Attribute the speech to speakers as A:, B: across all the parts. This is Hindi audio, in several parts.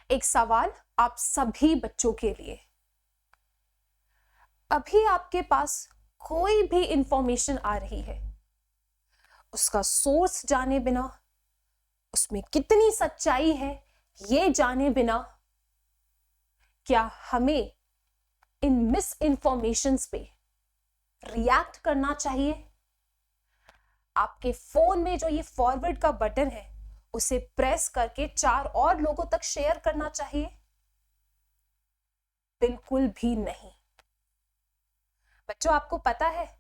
A: एक सवाल आप सभी बच्चों के लिए। अभी आपके पास कोई भी इंफॉर्मेशन आ रही है, उसका सोर्स जाने बिना, उसमें कितनी सच्चाई है ये जाने बिना, क्या हमें इन मिस इंफॉर्मेशंस पे रिएक्ट करना चाहिए? आपके फोन में जो ये फॉरवर्ड का बटन है उसे प्रेस करके 4 और लोगों तक शेयर करना चाहिए? बिल्कुल भी नहीं। बच्चों, आपको पता है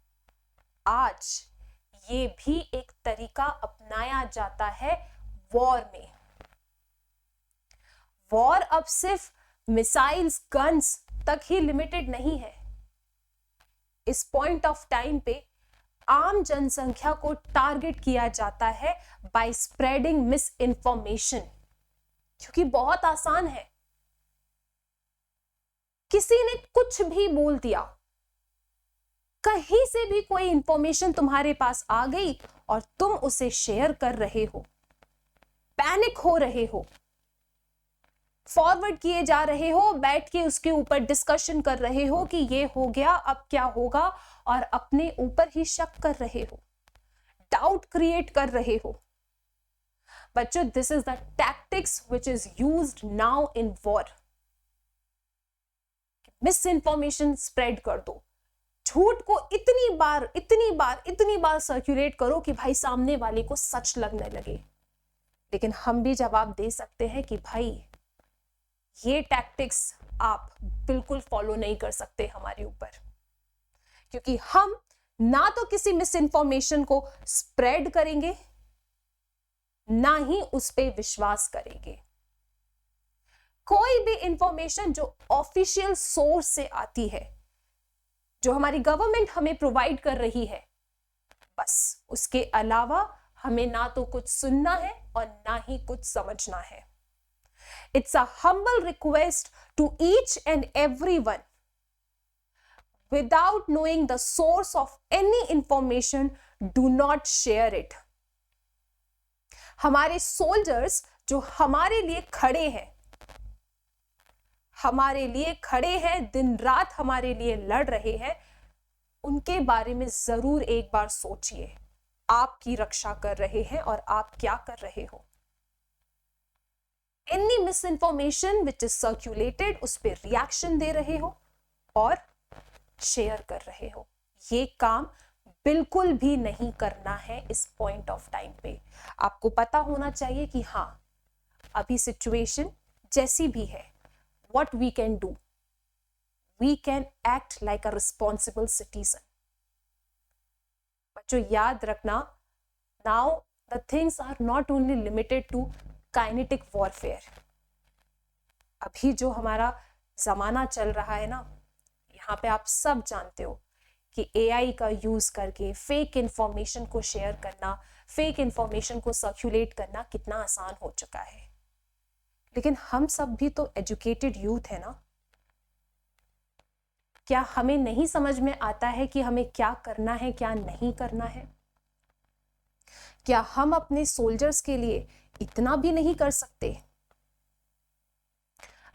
A: आज ये भी एक तरीका अपनाया जाता है वॉर में। वॉर अब सिर्फ मिसाइल्स, गन्स तक ही लिमिटेड नहीं है। इस पॉइंट ऑफ टाइम पे आम जनसंख्या को टारगेट किया जाता है बाय स्प्रेडिंग मिस इंफॉर्मेशन, क्योंकि बहुत आसान है। किसी ने कुछ भी बोल दिया, कहीं से भी कोई इंफॉर्मेशन तुम्हारे पास आ गई और तुम उसे शेयर कर रहे हो, पैनिक हो रहे हो, फॉरवर्ड किए जा रहे हो, बैठ के उसके ऊपर डिस्कशन कर रहे हो कि ये हो गया, अब क्या होगा, और अपने ऊपर ही शक कर रहे हो, डाउट क्रिएट कर रहे हो। बच्चों, this is the tactics which is used now in war. Miss information spread कर दो, झूठ को इतनी बार सर्कुलेट करो कि भाई सामने वाले को सच लगने लगे। लेकिन हम भी जवाब दे सकते हैं कि भाई ये टैक्टिक्स आप बिल्कुल फॉलो नहीं कर सकते हमारे ऊपर, क्योंकि हम ना तो किसी मिस इंफॉर्मेशन को स्प्रेड करेंगे, ना ही उस पर विश्वास करेंगे। कोई भी इंफॉर्मेशन जो ऑफिशियल सोर्स से आती है, जो हमारी गवर्नमेंट हमें प्रोवाइड कर रही है, बस उसके अलावा हमें ना तो कुछ सुनना है और ना ही कुछ समझना है। It's a humble request to each and everyone, without knowing the source of any information, do not share it. हमारे सोल्जर्स जो हमारे लिए खड़े हैं, दिन रात हमारे लिए लड़ रहे हैं, उनके बारे में जरूर एक बार सोचिए। आपकी रक्षा कर रहे हैं और आप क्या कर रहे हो। Any miss information which is circulated, उस पर रिएक्शन दे रहे हो और शेयर कर रहे हो। ये काम बिल्कुल भी नहीं करना है इस पॉइंट ऑफ टाइम पे। आपको पता होना चाहिए कि हाँ, अभी सिचुएशन जैसी भी है, what we can do, we can act like a responsible citizen. बच्चों, याद रखना, now the things are not only limited to kinetic warfare. अभी जो हमारा जमाना चल रहा है ना, यहाँ पे आप सब जानते हो कि एआई का यूज करके फेक इंफॉर्मेशन को शेयर करना, फेक इंफॉर्मेशन को सर्कुलेट करना कितना आसान हो चुका है। लेकिन हम सब भी तो एजुकेटेड यूथ है ना। क्या हमें नहीं समझ में आता है कि हमें क्या करना है, क्या नहीं करना है? क्या हम अपने सोल्जर्स के लिए इतना भी नहीं कर सकते?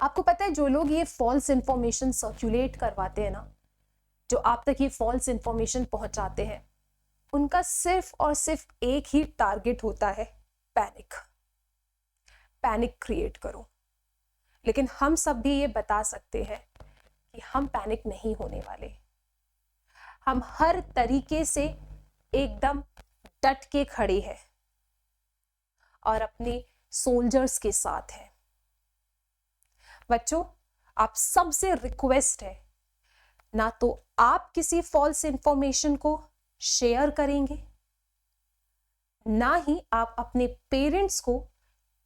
A: आपको पता है, जो लोग ये फॉल्स इंफॉर्मेशन सर्कुलेट करवाते हैं ना, जो आप तक ये फॉल्स इंफॉर्मेशन पहुंचाते हैं, उनका सिर्फ और सिर्फ एक ही टारगेट होता है, पैनिक क्रिएट करो। लेकिन हम सब भी ये बता सकते हैं कि हम पैनिक नहीं होने वाले। हम हर तरीके से एकदम डट के खड़े हैं और अपने सोल्जर्स के साथ हैं। बच्चों, आप सबसे रिक्वेस्ट है, ना तो आप किसी फॉल्स इंफॉर्मेशन को शेयर करेंगे, ना ही आप अपने पेरेंट्स को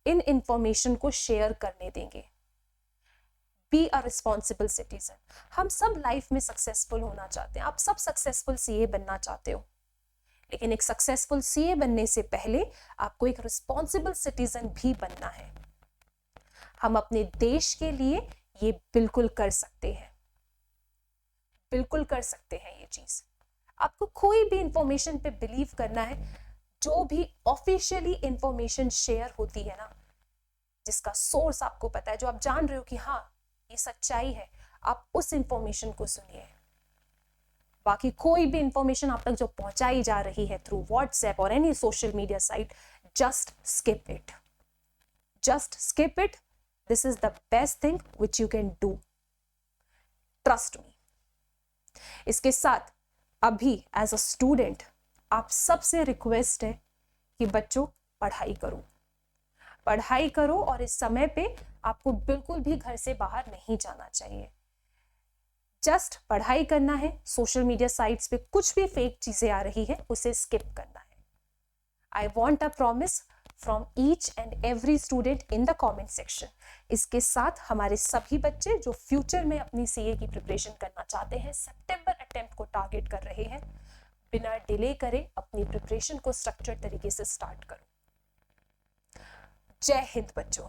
A: इन इंफॉर्मेशन को शेयर करने देंगे। Be a responsible citizen. हम सब लाइफ में सक्सेसफुल होना चाहते हैं, आप सब सक्सेसफुल सीए बनना चाहते हो, लेकिन एक सक्सेसफुल सीए बनने से पहले आपको एक रिस्पॉन्सिबल सिटीजन भी बनना है। हम अपने देश के लिए ये बिल्कुल कर सकते हैं, बिल्कुल कर सकते हैं ये चीज। आपको कोई भी इंफॉर्मेशन पे बिलीव करना है, जो भी ऑफिशियली इंफॉर्मेशन शेयर होती है ना, जिसका सोर्स आपको पता है, जो आप जान रहे हो कि हाँ ये सच्चाई है, आप उस इंफॉर्मेशन को सुनिए। बाकी कोई भी इंफॉर्मेशन आप तक जो पहुंचाई जा रही है थ्रू व्हाट्सएप और any social media site, just skip it, just skip it. This is the best thing which you can do, trust me. इसके साथ अभी एज अ स्टूडेंट आप सबसे रिक्वेस्ट है कि बच्चों पढ़ाई करो, पढ़ाई करो, और इस समय पे आपको बिल्कुल भी घर से बाहर नहीं जाना चाहिए। जस्ट पढ़ाई करना है, सोशल मीडिया साइट्स पे कुछ भी फेक चीजें आ रही है उसे स्किप करना है। I want a promise from each and every student in the comment section. इसके साथ हमारे सभी बच्चे जो फ्यूचर में अपनी सीए की प्रिपरेशन करना चाहते हैं, सितंबर अटेम्प्ट को टारगेट कर रहे हैं, बिना डिले करे अपनी प्रिपरेशन को स्ट्रक्चर्ड तरीके से स्टार्ट करो। जय हिंद बच्चों।